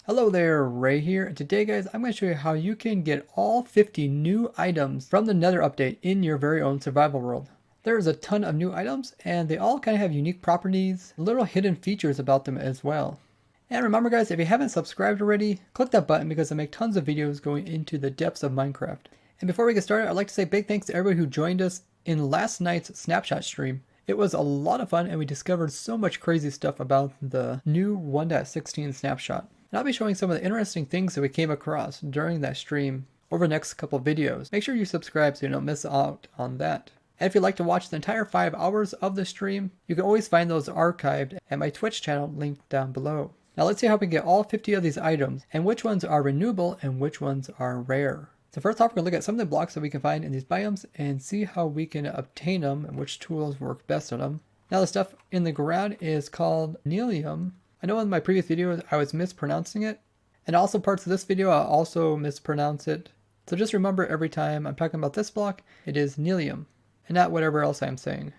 Hello there, Ray here, and today guys, I'm going to show you how you can get all 50 new items from the Nether update in your very own survival world. There's a ton of new items, and they all kind of have unique properties, little hidden features about them as well. And remember guys, if you haven't subscribed already, click that button because I make tons of videos going into the depths of Minecraft. And before we get started, I'd like to say big thanks to everybody who joined us in last night's snapshot stream. It was a lot of fun and we discovered so much crazy stuff about the new 1.16 snapshot. And I'll be showing some of the interesting things that we came across during that stream over the next couple of videos. Make sure you subscribe so you don't miss out on that. And if you'd like to watch the entire 5 hours of the stream, you can always find those archived at my Twitch channel linked down below. Now let's see how we can get all 50 of these items and which ones are renewable and which ones are rare. So first off, we're going to look at some of the blocks that we can find in these biomes and see how we can obtain them and which tools work best on them. Now the stuff in the ground is called Nelium. I know in my previous videos I was mispronouncing it, and also parts of this video I'll also mispronounce it. So just remember every time I'm talking about this block, it is Nelium, and not whatever else I'm saying.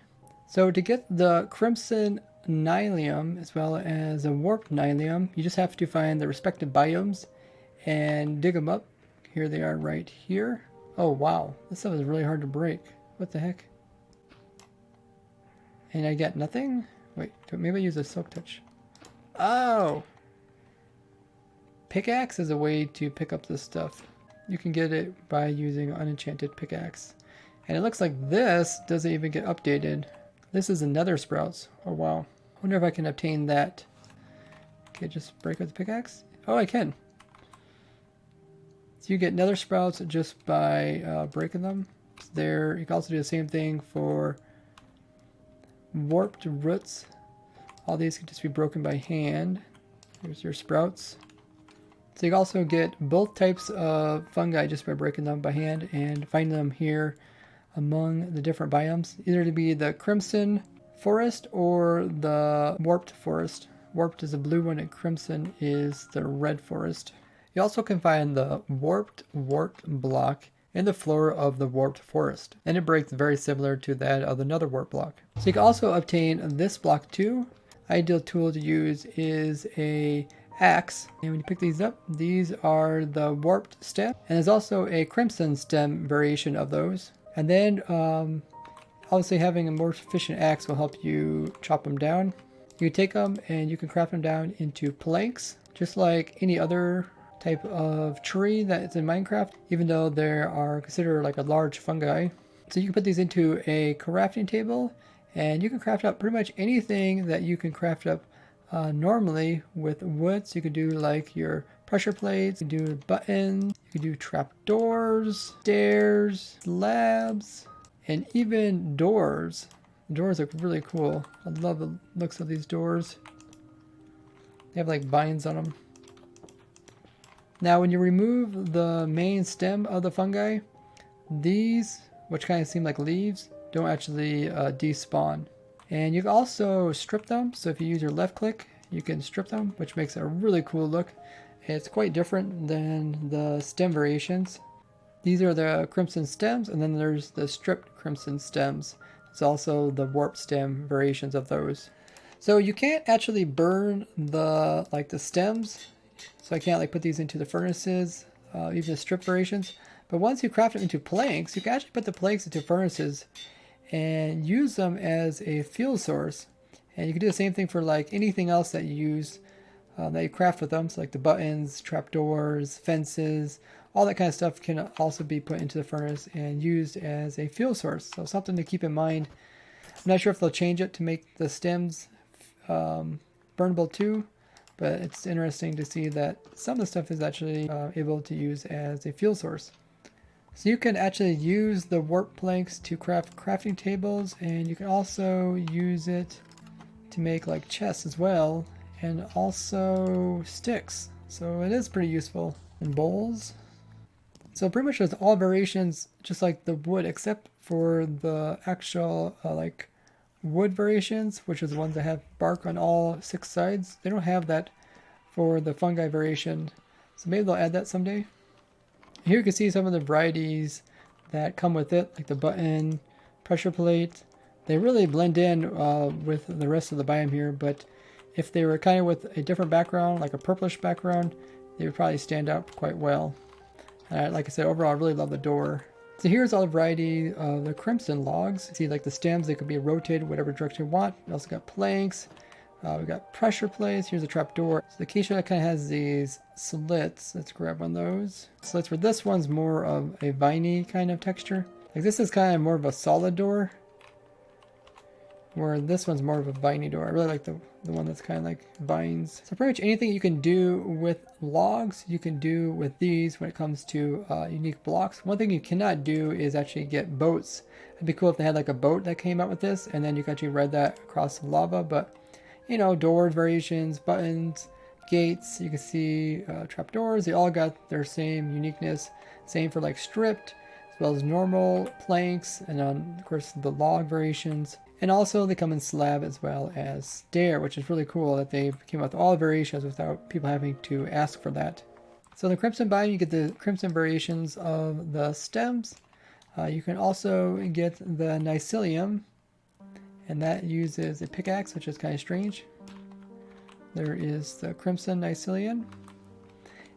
So to get the Crimson Nylium as well as a Warped Nylium, you just have to find the respective biomes and dig them up. Here they are right here. Oh wow, this stuff is really hard to break. What the heck? And I get nothing? Wait, maybe I use a Silk Touch. Oh! Pickaxe is a way to pick up this stuff. You can get it by using unenchanted pickaxe. And it looks like this doesn't even get updated. This is a Nether sprouts. Oh wow. I wonder if I can obtain that. Okay, just break with the pickaxe. Oh, I can. So you get Nether sprouts just by breaking them. It's there. You can also do the same thing for warped roots. All these can just be broken by hand. Here's your sprouts. So you can also get both types of fungi just by breaking them by hand and find them here among the different biomes. Either to be the Crimson Forest or the Warped Forest. Warped is the blue one and Crimson is the red forest. You also can find the warped block in the floor of the Warped Forest. And it breaks very similar to that of another warp block. So you can also obtain this block too. Ideal tool to use is a axe, and when you pick these up, these are the warped stem, and there's also a crimson stem variation of those. And then obviously having a more efficient axe will help you chop them down. You can take them and you can craft them down into planks, just like any other type of tree that's in Minecraft, even though there are considered like a large fungi. So you can put these into a crafting table, and you can craft up pretty much anything that you can craft up normally with wood. So you could do like your pressure plates, you can do buttons, you can do trap doors, stairs, slabs, and even doors. The doors look really cool. I love the looks of these doors. They have like vines on them. Now when you remove the main stem of the fungi, these, which kind of seem like leaves, don't actually despawn. And you can also strip them, so if you use your left click you can strip them, which makes a really cool look. It's quite different than the stem variations. These are the crimson stems, and then there's the stripped crimson stems. It's also the warp stem variations of those. So you can't actually burn the stems, so I can't like put these into the furnaces, even the strip variations. But once you craft them into planks, you can actually put the planks into furnaces and use them as a fuel source. And you can do the same thing for like anything else that you use, that you craft with them. So like the buttons, trapdoors, fences, all that kind of stuff can also be put into the furnace and used as a fuel source. So something to keep in mind. I'm not sure if they'll change it to make the stems burnable too, but it's interesting to see that some of the stuff is actually able to use as a fuel source. So you can actually use the warp planks to craft crafting tables, and you can also use it to make like chests as well, and also sticks. So it is pretty useful. And bowls. So pretty much there's all variations just like the wood, except for the actual like wood variations, which is the ones that have bark on all 6 sides. They don't have that for the fungi variation. So maybe they'll add that someday. Here you can see some of the varieties that come with it, like the button, pressure plate. They really blend in with the rest of the biome here, but if they were kind of with a different background, like a purplish background, they would probably stand out quite well. Like I said, overall, I really love the door. So here's all the variety of the crimson logs. See, like the stems, they could be rotated whatever direction you want. We also got planks. We got pressure plates. Here's a trap door. So the acacia kind of has these slits. Let's grab one of those. Slits where this one's more of a viney kind of texture. Like this is kind of more of a solid door, where this one's more of a viney door. I really like the one that's kind of like vines. So pretty much anything you can do with logs, you can do with these when it comes to unique blocks. One thing you cannot do is actually get boats. It'd be cool if they had like a boat that came out with this, and then you could actually ride that across the lava. But you know, doors, variations, buttons, gates, you can see trapdoors, they all got their same uniqueness. Same for like stripped, as well as normal planks, and of course the log variations. And also they come in slab as well as stair, which is really cool that they came out with all the variations without people having to ask for that. So in the crimson biome, you get the crimson variations of the stems. You can also get the mycelium, and that uses a pickaxe, which is kind of strange. There is the crimson mycelium.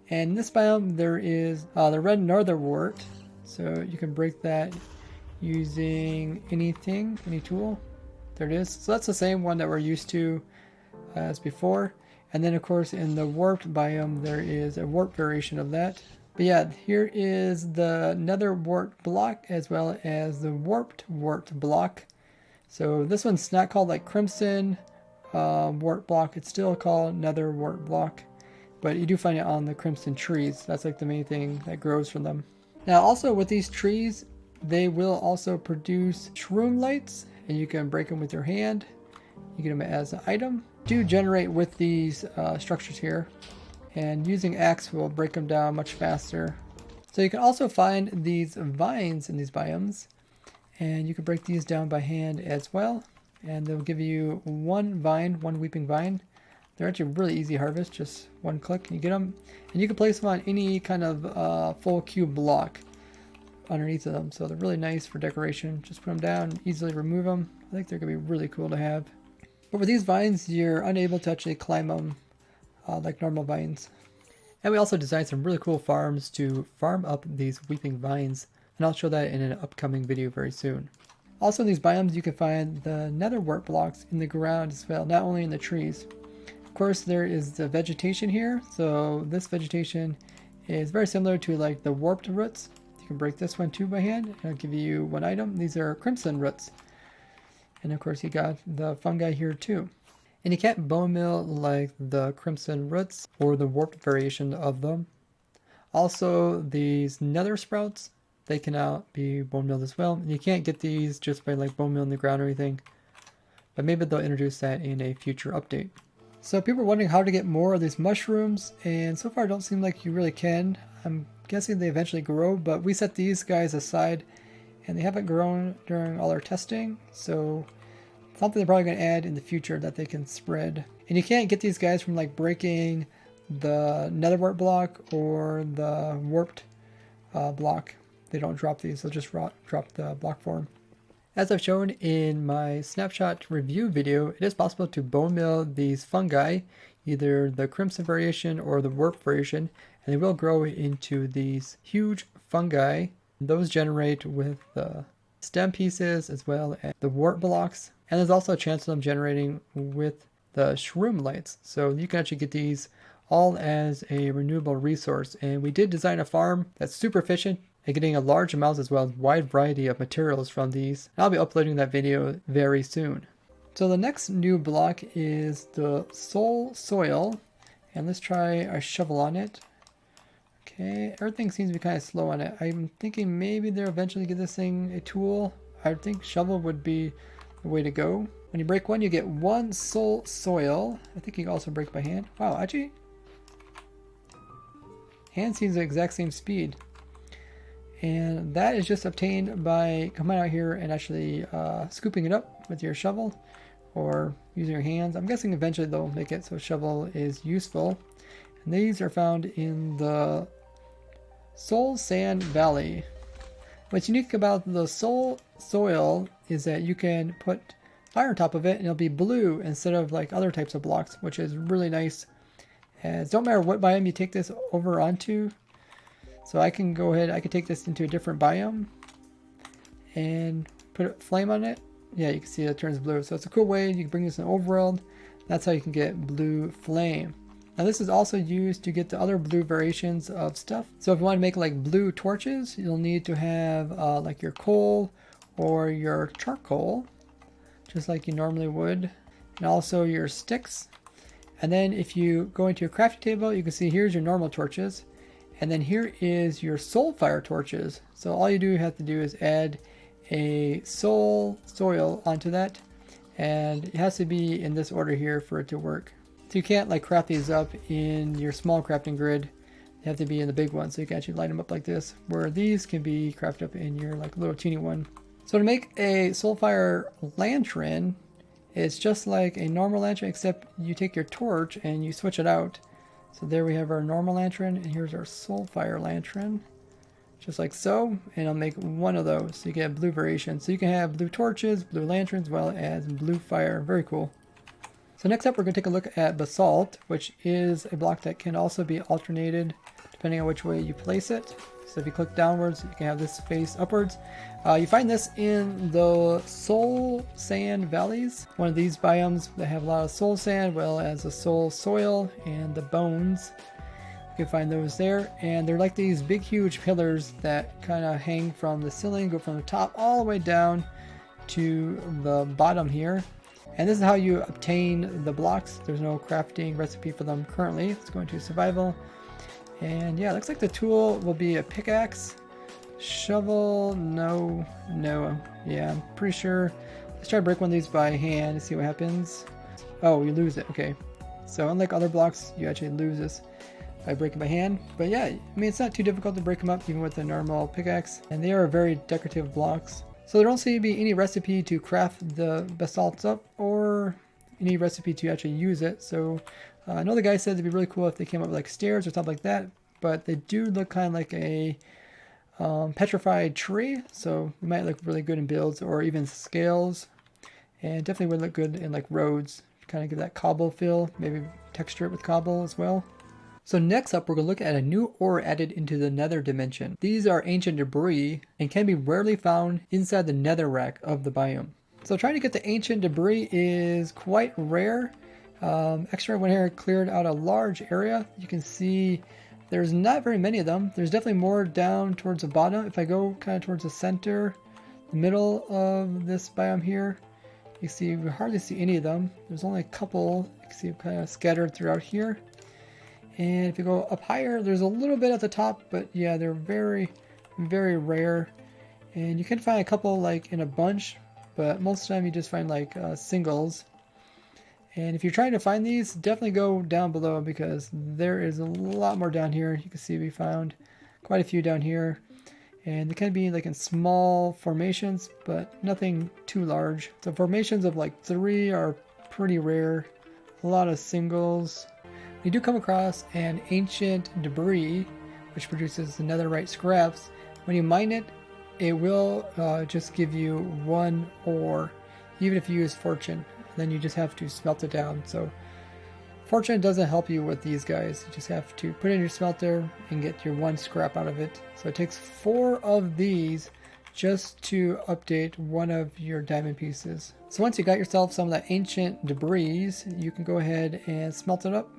And in this biome, there is the red northerwort. So you can break that using anything, any tool. There it is. So that's the same one that we're used to as before. And then of course in the warped biome, there is a warp variation of that. But yeah, here is the nether wart block as well as the warped wart block. So this one's not called like crimson wart block. It's still called nether wart block. But you do find it on the crimson trees. That's like the main thing that grows from them. Now also with these trees, they will also produce shroom lights, and you can break them with your hand. You get them as an item. Do generate with these structures here, and using axe will break them down much faster. So you can also find these vines in these biomes, and you can break these down by hand as well, and they'll give you one vine, one weeping vine. They're actually really easy harvest, just one click and you get them, and you can place them on any kind of full cube block underneath of them, so they're really nice for decoration. Just put them down, easily remove them. I think they're gonna be really cool to have. But with these vines, you're unable to actually climb them like normal vines. And we also designed some really cool farms to farm up these weeping vines, and I'll show that in an upcoming video very soon. Also in these biomes, you can find the nether wart blocks in the ground as well, not only in the trees. Of course, there is the vegetation here, so this vegetation is very similar to like the warped roots. You can break this one too by hand, and I'll give you one item. These are crimson roots. And of course you got the fungi here too. And you can't bone mill like the crimson roots or the warped variation of them. Also these nether sprouts, they cannot be bone milled as well. And you can't get these just by like bone milling the ground or anything. But maybe they'll introduce that in a future update. So people are wondering how to get more of these mushrooms, and so far it don't seem like you really can. I'm guessing they eventually grow, but we set these guys aside and they haven't grown during all our testing, so something they're probably going to add in the future that they can spread. And you can't get these guys from like breaking the nether wart block or the warped block. They don't drop these, they'll just drop the block form. As I've shown in my snapshot review video, it is possible to bone mill these fungi, either the crimson variation or the warp variation, and they will grow into these huge fungi. Those generate with the stem pieces as well as the wart blocks, and there's also a chance of them generating with the shroom lights. So you can actually get these all as a renewable resource, and we did design a farm that's super efficient and getting a large amount as well as wide variety of materials from these. I'll be uploading that video very soon. So the next new block is the soul soil, and let's try a shovel on it. Okay, everything seems to be kind of slow on it. I'm thinking maybe they'll eventually give this thing a tool. I think shovel would be the way to go. When you break one, you get one soul soil. I think you can also break by hand. Wow, actually, hand seems the exact same speed. And that is just obtained by coming out here and actually scooping it up with your shovel or using your hands. I'm guessing eventually they'll make it so shovel is useful. And these are found in the Soul Sand Valley. What's unique about the soul soil is that you can put fire on top of it and it'll be blue instead of like other types of blocks, which is really nice. As don't matter what biome you take this over onto. So I can go ahead, I can take this into a different biome and put a flame on it. Yeah, you can see it turns blue. So it's a cool way. You can bring this in overworld. That's how you can get blue flame. Now this is also used to get the other blue variations of stuff. So if you want to make like blue torches, you'll need to have like your coal or your charcoal, just like you normally would, and also your sticks. And then if you go into your crafting table, you can see here's your normal torches, and then here is your soul fire torches. So all you have to do is add a soul soil onto that, and it has to be in this order here for it to work. So you can't like craft these up in your small crafting grid. They have to be in the big one, so you can actually line them up like this, where these can be crafted up in your like little teeny one. So to make a soulfire lantern, it's just like a normal lantern, except you take your torch and you switch it out. So there we have our normal lantern, and here's our soulfire lantern, just like so. And I'll make one of those, so you can have blue variations. So you can have blue torches, blue lanterns, as well as blue fire. Very cool. So next up, we're going to take a look at Basalt, which is a block that can also be alternated depending on which way you place it. So if you click downwards, you can have this face upwards. You find this in the soul sand valleys, one of these biomes that have a lot of soul sand, well as the soul soil and the bones. You can find those there, and they're like these big huge pillars that kind of hang from the ceiling, go from the top all the way down to the bottom here. And this is how you obtain the blocks. There's no crafting recipe for them currently. Let's go into survival. And yeah, it looks like the tool will be a pickaxe. Shovel, no. Yeah, I'm pretty sure. Let's try to break one of these by hand and see what happens. Oh, you lose it. Okay. So unlike other blocks, you actually lose this by breaking by hand. But yeah, I mean, it's not too difficult to break them up even with a normal pickaxe. And they are very decorative blocks. So there don't seem to be any recipe to craft the basalts up or any recipe to actually use it. So I know the guy said it'd be really cool if they came up with like stairs or something like that, but they do look kind of like a petrified tree. So it might look really good in builds or even scales, and definitely would look good in like roads. Kind of give that cobble feel, maybe texture it with cobble as well. So next up, we're going to look at a new ore added into the nether dimension. These are ancient debris and can be rarely found inside the nether rack of the biome. So trying to get the ancient debris is quite rare. Extra went here and cleared out a large area. You can see there's not very many of them. There's definitely more down towards the bottom. If I go kind of towards the center, the middle of this biome here, you see we hardly see any of them. There's only a couple. You can see kind of scattered throughout here. And if you go up higher, there's a little bit at the top, but yeah, they're very, very rare. And you can find a couple like in a bunch, but most of the time you just find like singles. And if you're trying to find these, definitely go down below because there is a lot more down here. You can see we found quite a few down here. And they can be like in small formations, but nothing too large. So formations of like 3 are pretty rare. A lot of singles. You do come across an ancient debris, which produces the netherite scraps. When you mine it, it will just give you 1 ore, even if you use fortune. Then you just have to smelt it down. So fortune doesn't help you with these guys. You just have to put it in your smelter and get your 1 scrap out of it. So it takes 4 of these just to update 1 of your diamond pieces. So once you got yourself some of that ancient debris, you can go ahead and smelt it up.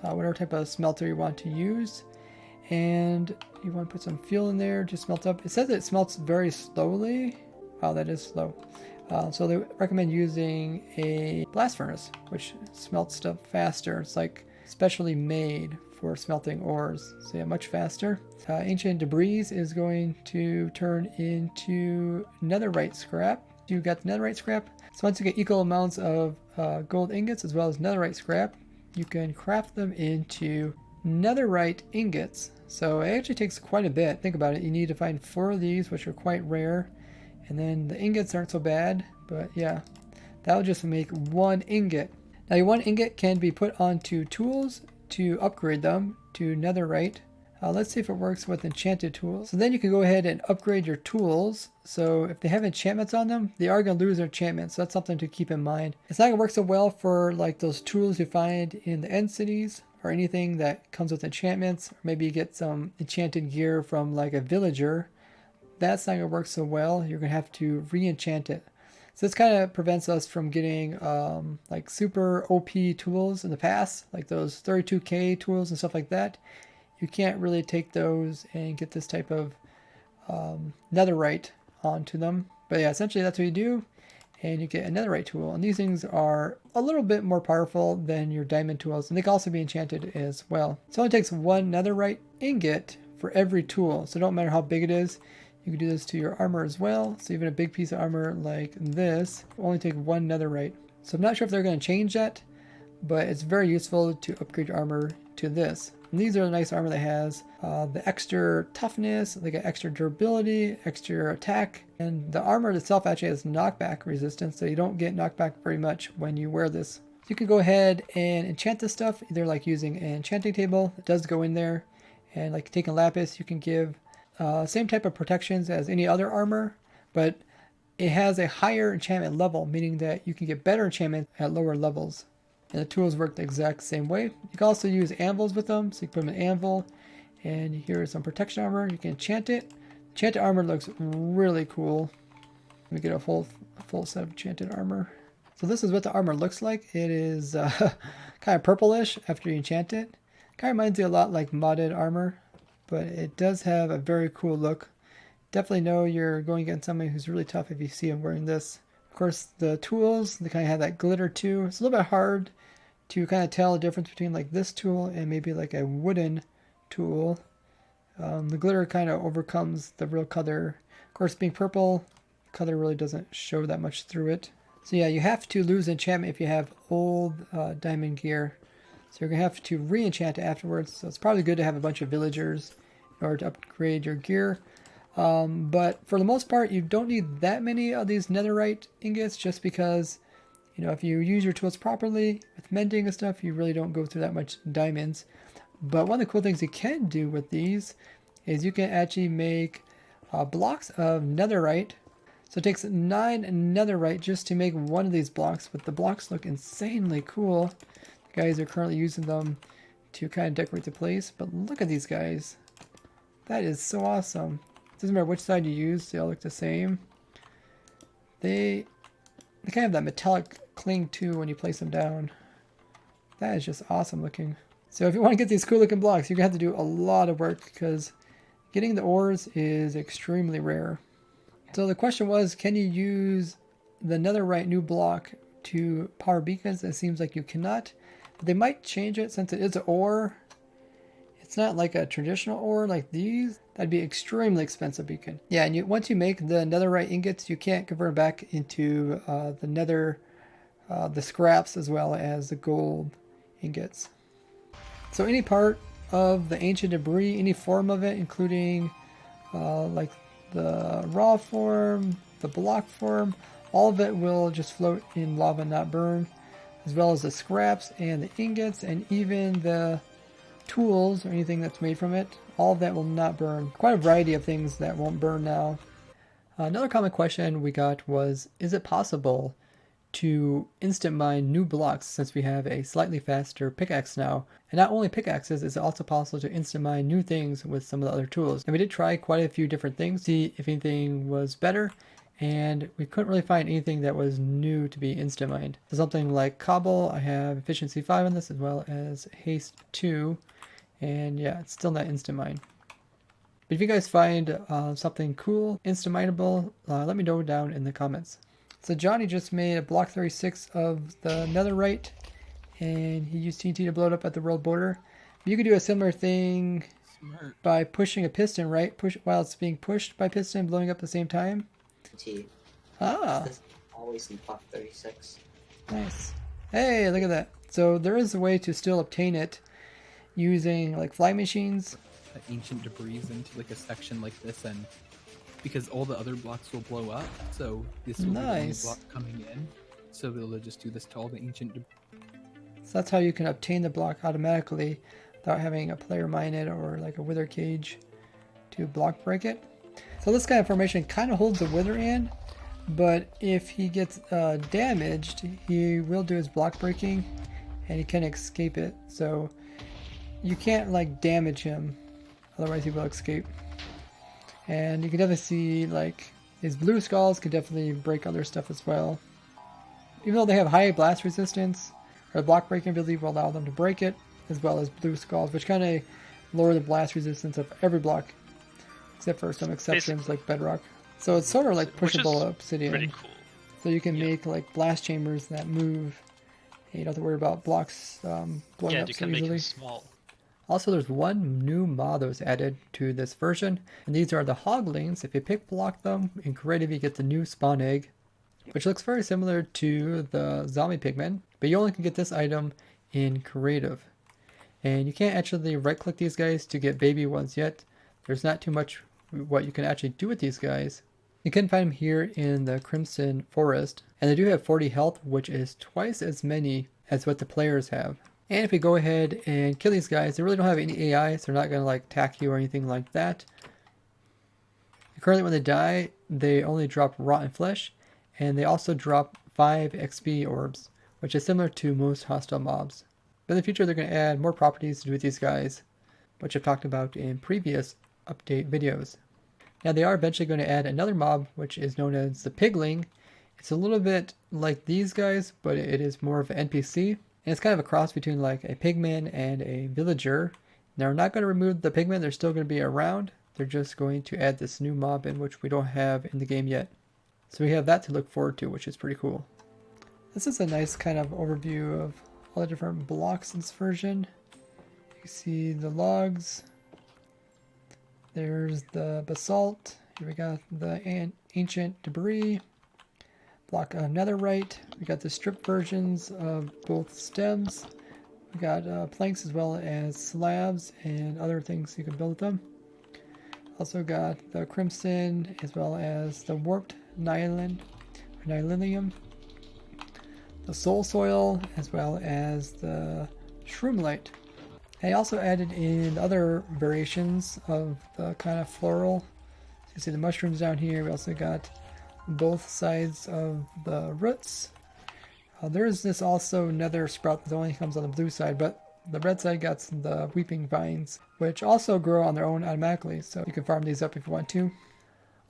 Whatever type of smelter you want to use, and you want to put some fuel in there to smelt up. It says it smelts very slowly. Wow, that is slow. So they recommend using a blast furnace, which smelts stuff faster. It's like specially made for smelting ores, so yeah, much faster. Ancient debris is going to turn into netherite scrap. You got the netherite scrap. So once you get equal amounts of gold ingots as well as netherite scrap, you can craft them into netherite ingots. So it actually takes quite a bit. Think about it. You need to find 4 of these, which are quite rare. And then the ingots aren't so bad, but yeah, that'll just make 1 ingot. Now your 1 ingot can be put onto tools to upgrade them to netherite. Let's see if it works with enchanted tools. So then you can go ahead and upgrade your tools. So if they have enchantments on them, they are going to lose their enchantments. So that's something to keep in mind. It's not going to work so well for like those tools you find in the end cities or anything that comes with enchantments. Or maybe you get some enchanted gear from like a villager. That's not going to work so well. You're going to have to re-enchant it. So this kind of prevents us from getting like super OP tools in the past, like those 32k tools and stuff like that. You can't really take those and get this type of netherite onto them. But yeah, essentially that's what you do, and you get a netherite tool. And these things are a little bit more powerful than your diamond tools, and they can also be enchanted as well. So it only takes one netherite ingot for every tool, so it don't matter how big it is. You can do this to your armor as well. So even a big piece of armor like this will only take one netherite. So I'm not sure if they're going to change that, but it's very useful to upgrade your armor to this. And these are the nice armor that has the extra toughness, they get extra durability, extra attack, and the armor itself actually has knockback resistance, so you don't get knocked back very much when you wear this. So you can go ahead and enchant this stuff, either like using an enchanting table, it does go in there, and like taking lapis, you can give same type of protections as any other armor, but it has a higher enchantment level, meaning that you can get better enchantment at lower levels. And the tools work the exact same way. You can also use anvils with them, so you can put them in an anvil, and here's some protection armor. You can enchant it. Enchanted armor looks really cool. Let me get a full set of enchanted armor. So this is what the armor looks like. It is kind of purplish after you enchant it. Kind of reminds you a lot like modded armor, but it does have a very cool look. Definitely know you're going against somebody who's really tough if you see him wearing this. Of course, the tools, they kind of have that glitter too. It's a little bit hard to kind of tell the difference between like this tool and maybe like a wooden tool. The glitter kind of overcomes the real color. Of course, being purple, the color really doesn't show that much through it. So yeah, you have to lose enchantment if you have old diamond gear. So you're going to have to re-enchant it afterwards. So it's probably good to have a bunch of villagers in order to upgrade your gear. But for the most part, you don't need that many of these netherite ingots, just because, you know, if you use your tools properly with mending and stuff, you really don't go through that much diamonds. But one of the cool things you can do with these is you can actually make blocks of netherite. So it takes 9 netherite just to make one of these blocks, but the blocks look insanely cool. The guys are currently using them to kind of decorate the place, but look at these guys. That is so awesome. Doesn't matter which side you use, they all look the same. They kind of have that metallic cling too when you place them down. That is just awesome looking. So if you want to get these cool looking blocks, you're going to have to do a lot of work because getting the ores is extremely rare. So the question was, can you use the netherite new block to power beacons? It seems like you cannot, but they might change it since it is an ore. It's not like a traditional ore like these. That'd be extremely expensive beacon. Yeah, and once you make the netherite ingots, you can't convert back into the nether, the scraps as well as the gold ingots. So any part of the ancient debris, any form of it, including like the raw form, the block form, all of it will just float in lava and not burn, as well as the scraps and the ingots and even the tools or anything that's made from it. All of that will not burn. Quite a variety of things that won't burn now. Another common question we got was, is it possible to instant mine new blocks since we have a slightly faster pickaxe now? And not only pickaxes, it's also possible to instant mine new things with some of the other tools. And we did try quite a few different things, see if anything was better, and we couldn't really find anything that was new to be instant mined. So something like cobble, I have efficiency 5 on this as well as haste 2. And yeah, it's still not instant mine. But if you guys find something cool, instant mineable, let me know down in the comments. So Johnny just made a block 36 of the netherite, and he used TNT to blow it up at the world border. You could do a similar thing by pushing a piston, right? Push while it's being pushed by piston, blowing up at the same time. Ah. Always in block 36. Nice. Hey, look at that. So there is a way to still obtain it using like fly machines. Ancient debris into like a section like this, and because all the other blocks will blow up, so this will be the only block coming in, so they'll just do this to all the ancient debris. So that's how you can obtain the block automatically without having a player mine it or like a wither cage to block break it. So this kind of formation kind of holds the wither in, but if he gets damaged, he will do his block breaking and he can escape it. So you can't like damage him, otherwise he will escape. And you can definitely see like his blue skulls can definitely break other stuff as well. Even though they have high blast resistance, or block breaking ability will allow them to break it, as well as blue skulls, which kind of lower the blast resistance of every block, except for some exceptions like bedrock. So it's sort of like pushable obsidian. Pretty cool. So you can make like blast chambers that move. And you don't have to worry about blocks blowing up you so can make easily. them small. Also, there's one new mob that was added to this version, and these are the hoglings. If you pick block them in creative, you get the new spawn egg, which looks very similar to the zombie pigmen, but you only can get this item in creative. And you can't actually right click these guys to get baby ones yet. There's not too much what you can actually do with these guys. You can find them here in the Crimson Forest, and they do have 40 health, which is twice as many as what the players have. And if we go ahead and kill these guys, they really don't have any AI, so they're not going to like attack you or anything like that. Currently when they die, they only drop rotten flesh, and they also drop 5 XP orbs, which is similar to most hostile mobs. But in the future they're going to add more properties to do with these guys, which I've talked about in previous update videos. Now they are eventually going to add another mob, which is known as the pigling. It's a little bit like these guys, but it is more of an NPC. And it's kind of a cross between like a pigman and a villager. Now we're not going to remove the pigmen, they're still going to be around. They're just going to add this new mob in, which we don't have in the game yet. So we have that to look forward to, which is pretty cool. This is a nice kind of overview of all the different blocks in this version. You see the logs. There's the basalt. Here we got the ancient debris. Block of netherite. We got the strip versions of both stems. We got planks as well as slabs and other things you can build with them. Also got the crimson as well as the warped nylonium. The soul soil as well as the shroomlight. I also added in other variations of the kind of floral. So you see the mushrooms down here. We also got both sides of the roots. There is this also nether sprout that only comes on the blue side, but the red side got the weeping vines, which also grow on their own automatically, so you can farm these up if you want to.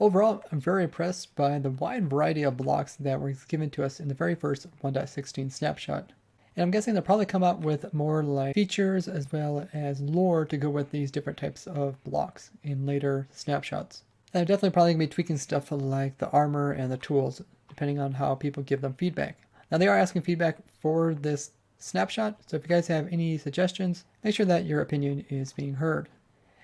Overall, I'm very impressed by the wide variety of blocks that were given to us in the very first 1.16 snapshot. And I'm guessing they'll probably come out with more like features as well as lore to go with these different types of blocks in later snapshots. And I'm definitely probably going to be tweaking stuff like the armor and the tools, depending on how people give them feedback. Now they are asking feedback for this snapshot, so if you guys have any suggestions, make sure that your opinion is being heard.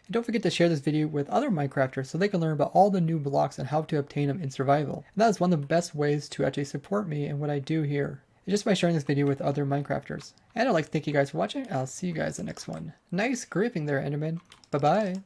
And don't forget to share this video with other Minecrafters so they can learn about all the new blocks and how to obtain them in survival. And that is one of the best ways to actually support me and what I do here, just by sharing this video with other Minecrafters. And I'd like to thank you guys for watching. I'll see you guys in the next one. Nice griefing there, Enderman. Bye-bye.